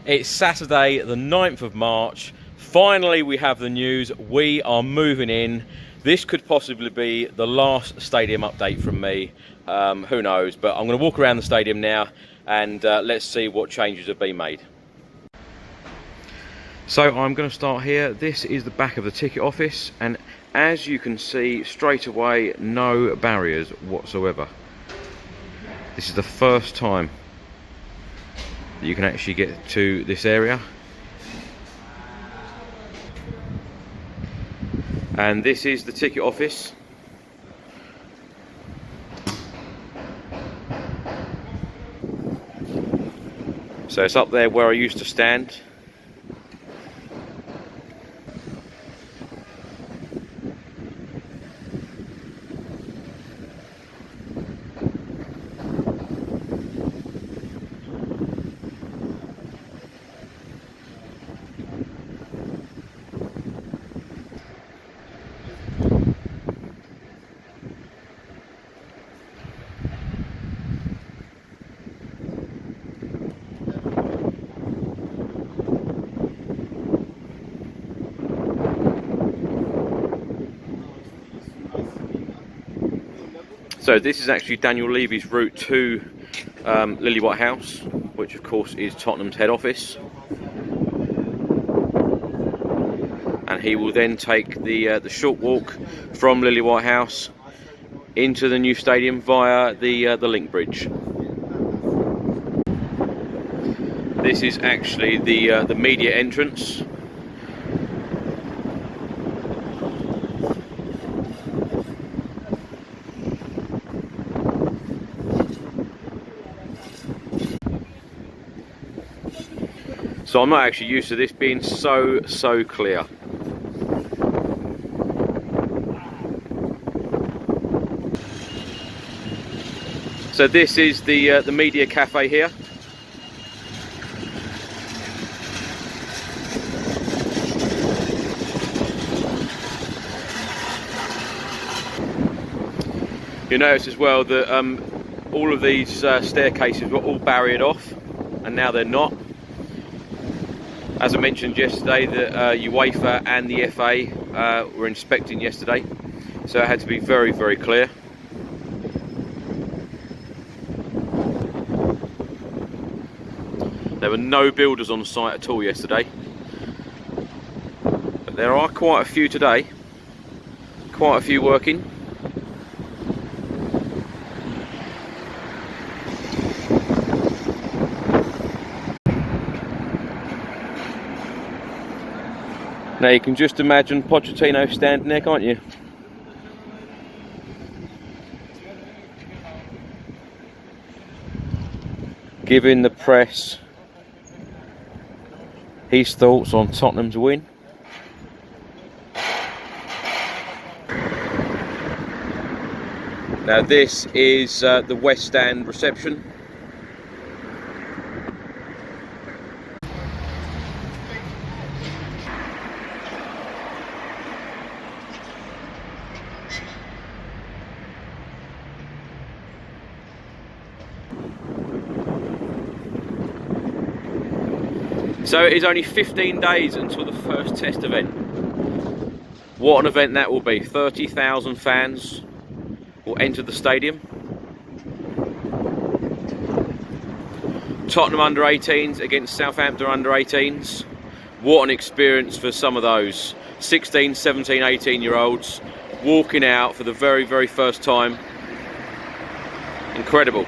It's Saturday the 9th of March. Finally we have the news, we are moving in. This could possibly be the last stadium update from me, who knows, but I'm going to walk around the stadium now and let's see what changes have been made. So I'm going to start here. This is the back of the ticket office, and as you can see straight away, no barriers whatsoever. This is the first time that you can actually get to this area. And this is the ticket office. So it's up there where I used to stand. So this is actually Daniel Levy's route to Lily-White House, which of course is Tottenham's head office. And he will then take the short walk from Lily-White House into the new stadium via the link bridge. This is actually the media entrance. So I'm not actually used to this being so clear. So this is the media cafe here. You notice as well that all of these staircases were all barriered off, and now they're not. As I mentioned yesterday, that UEFA and the FA were inspecting yesterday, so it had to be very clear. There were no builders on site at all yesterday, but there are quite a few today, quite a few working. Now you can just imagine Pochettino standing there, can't you? Giving the press his thoughts on Tottenham's win. Now this is the West Stand reception. So it is only 15 days until the first test event. What an event that will be. 30,000 fans will enter the stadium. Tottenham under 18s against Southampton under 18s. What an experience for some of those 16, 17, 18 year olds walking out for the very first time. Incredible.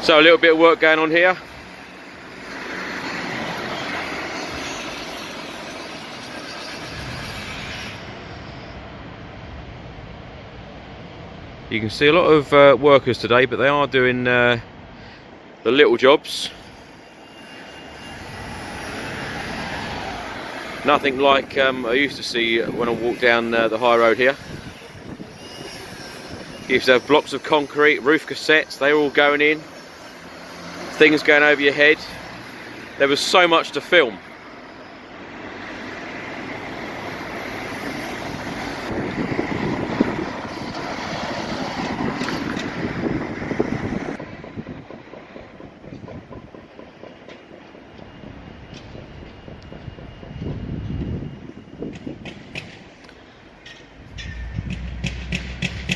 So a little bit of work going on here. You can see a lot of workers today, but they are doing the little jobs. Nothing like I used to see when I walked down the high road here. You used to have blocks of concrete, roof cassettes, they were all going in. Things going over your head. There was so much to film.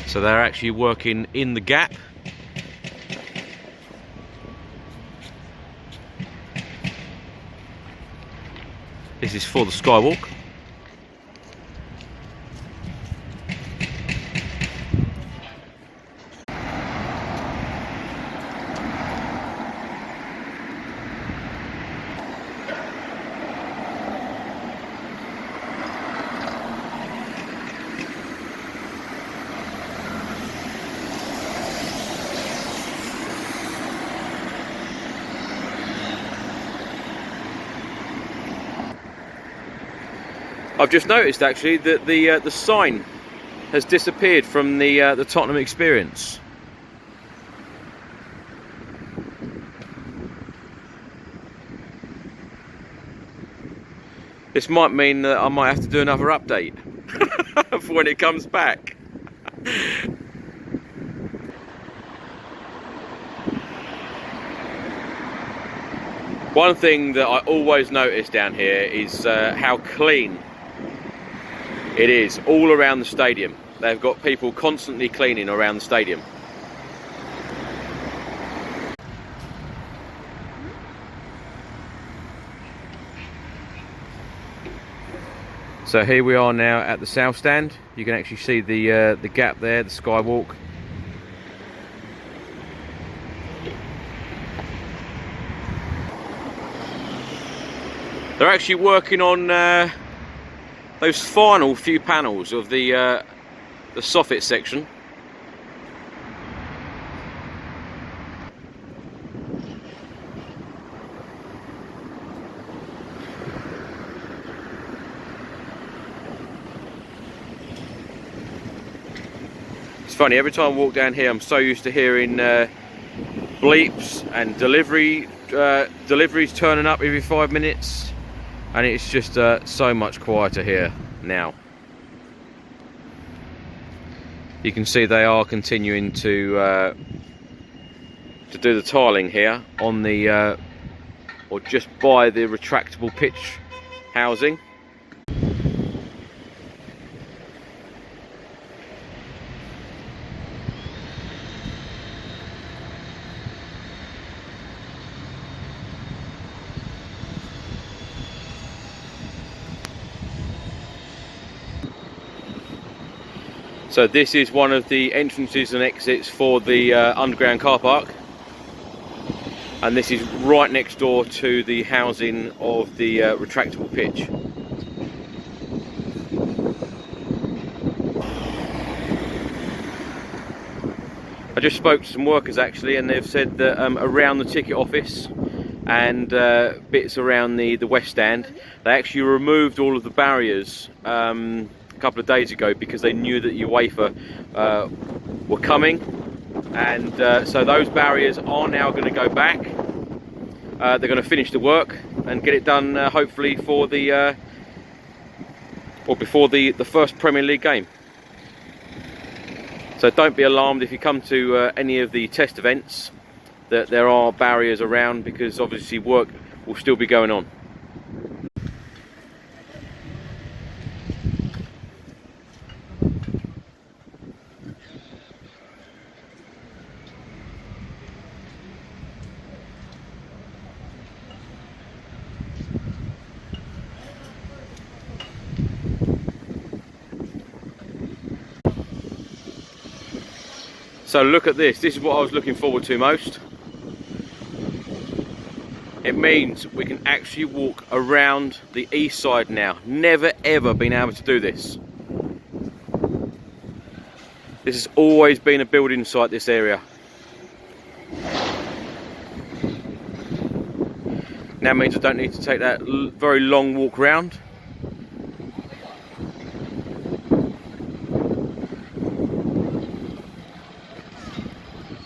So they're actually working in the gap. This is for the skywalk. I've just noticed actually that the sign has disappeared from the Tottenham experience. This might mean that I might have to do another update for when it comes back. One thing that I always notice down here is how clean it is all around the stadium. They've got people constantly cleaning around the stadium. So here we are now at the south stand. You can actually see the gap there, the skywalk. They're actually working on those final few panels of the soffit section. It's funny, every time I walk down here I'm so used to hearing bleeps and deliveries turning up every 5 minutes, and it's just so much quieter here now. You can see they are continuing to do the tiling here on the or just by the retractable pitch housing. So this is one of the entrances and exits for the underground car park, and this is right next door to the housing of the retractable pitch. I just spoke to some workers actually, and they've said that around the ticket office and bits around the west stand, they actually removed all of the barriers a couple of days ago because they knew that UEFA were coming, and so those barriers are now going to go back. They're going to finish the work and get it done hopefully for the or before the first Premier League game. So don't be alarmed if you come to any of the test events that there are barriers around, because obviously work will still be going on. So look at this. This is what I was looking forward to most. It means we can actually walk around the east side now. Never ever been able to do this. This has always been a building site, this area. Now means I don't need to take that very long walk round.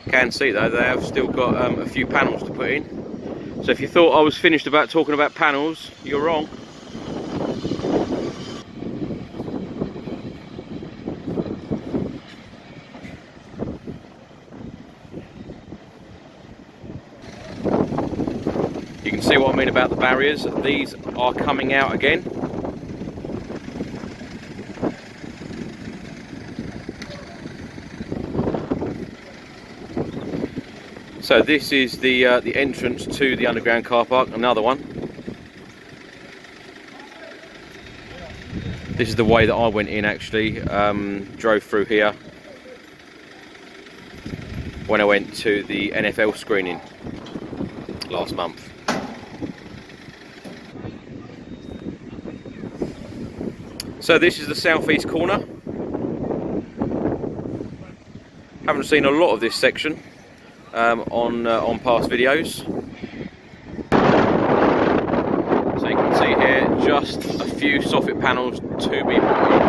Can see though, they have still got a few panels to put in. So if you thought I was finished about talking about panels, you're wrong. You can see what I mean about the barriers. These are coming out again. So this is the entrance to the underground car park, another one. This is the way that I went in actually, drove through here when I went to the NFL screening last month. So this is the southeast corner. Haven't seen a lot of this section on past videos. So you can see here just a few soffit panels to be put in.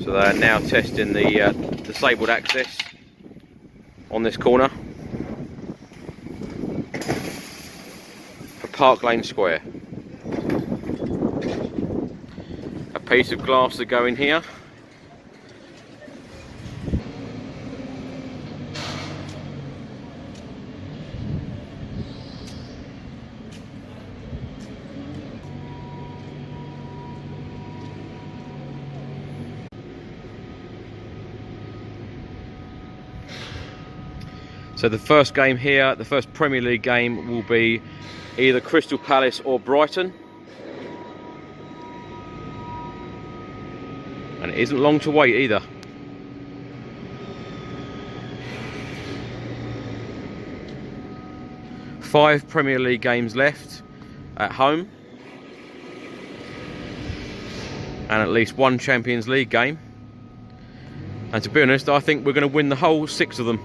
So they are now testing the disabled access on this corner for Park Lane Square. A piece of glass to go in here. So the first game here, the first Premier League game, will be either Crystal Palace or Brighton. And it isn't long to wait either. Five Premier League games left at home. And at least one Champions League game. And to be honest, I think we're going to win the whole 6 of them.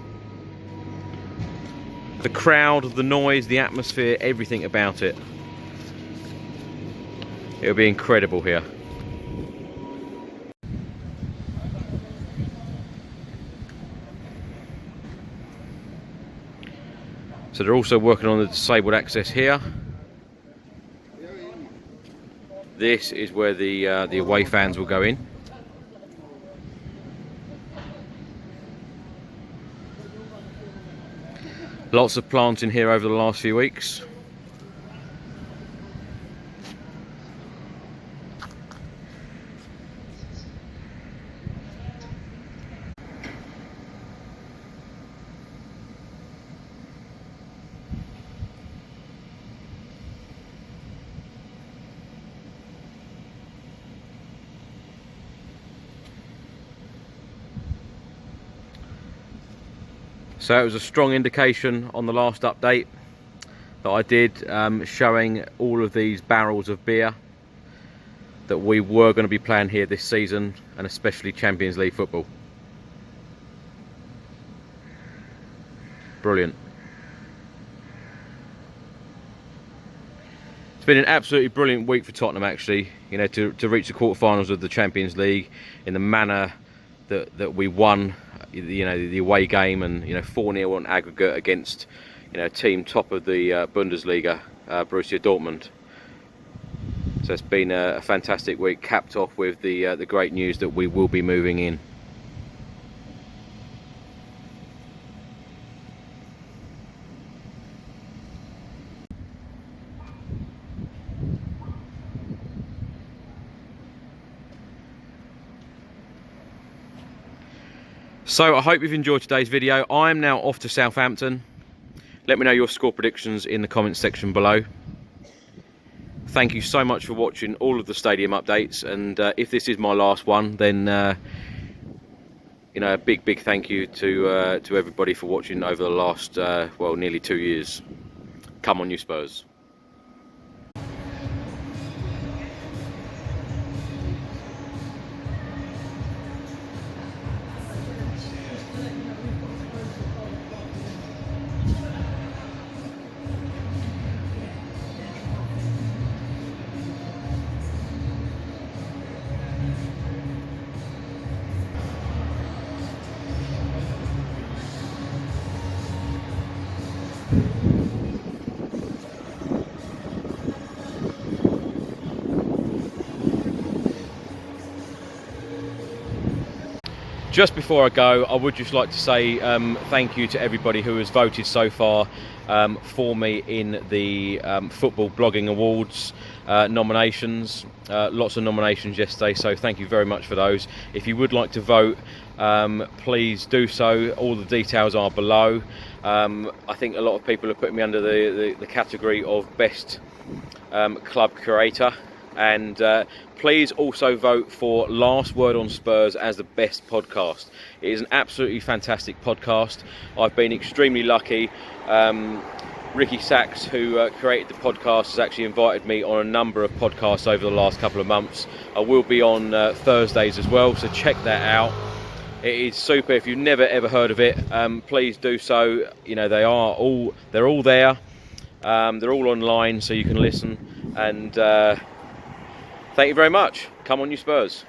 The crowd, the noise, the atmosphere, everything about it. It'll be incredible here. So they're also working on the disabled access here. This is where the away fans will go in. Lots of planting here over the last few weeks. So it was a strong indication on the last update that I did, showing all of these barrels of beer, that we were going to be playing here this season, and especially Champions League football. Brilliant. It's been an absolutely brilliant week for Tottenham actually, you know, to reach the quarterfinals of the Champions League in the manner that we won, you know, the away game, and you know, 4-0 on aggregate against, you know, a team top of the Bundesliga, Borussia Dortmund. So it's been a fantastic week, capped off with the great news that we will be moving in. So I hope you've enjoyed today's video. I'm now off to Southampton. Let me know your score predictions in the comments section below. Thank you so much for watching all of the stadium updates, and if this is my last one, then you know, a big thank you to everybody for watching over the last well, nearly 2 years. Come on, you Spurs. Just before I go, I would just like to say thank you to everybody who has voted so far for me in the Football Blogging Awards nominations. Lots of nominations yesterday, so thank you very much for those. If you would like to vote, please do so. All the details are below. I think a lot of people have put me under the category of Best Club Creator. And please also vote for Last Word on Spurs as the best podcast. It is an absolutely fantastic podcast. I've been extremely lucky. Ricky Sachs, who created the podcast, has actually invited me on a number of podcasts over the last couple of months. I will be on Thursdays as well, so check that out. It is super. If you've never ever heard of it, please do so. You know, they're all there. They're all online, so you can listen. And thank you very much. Come on, you Spurs.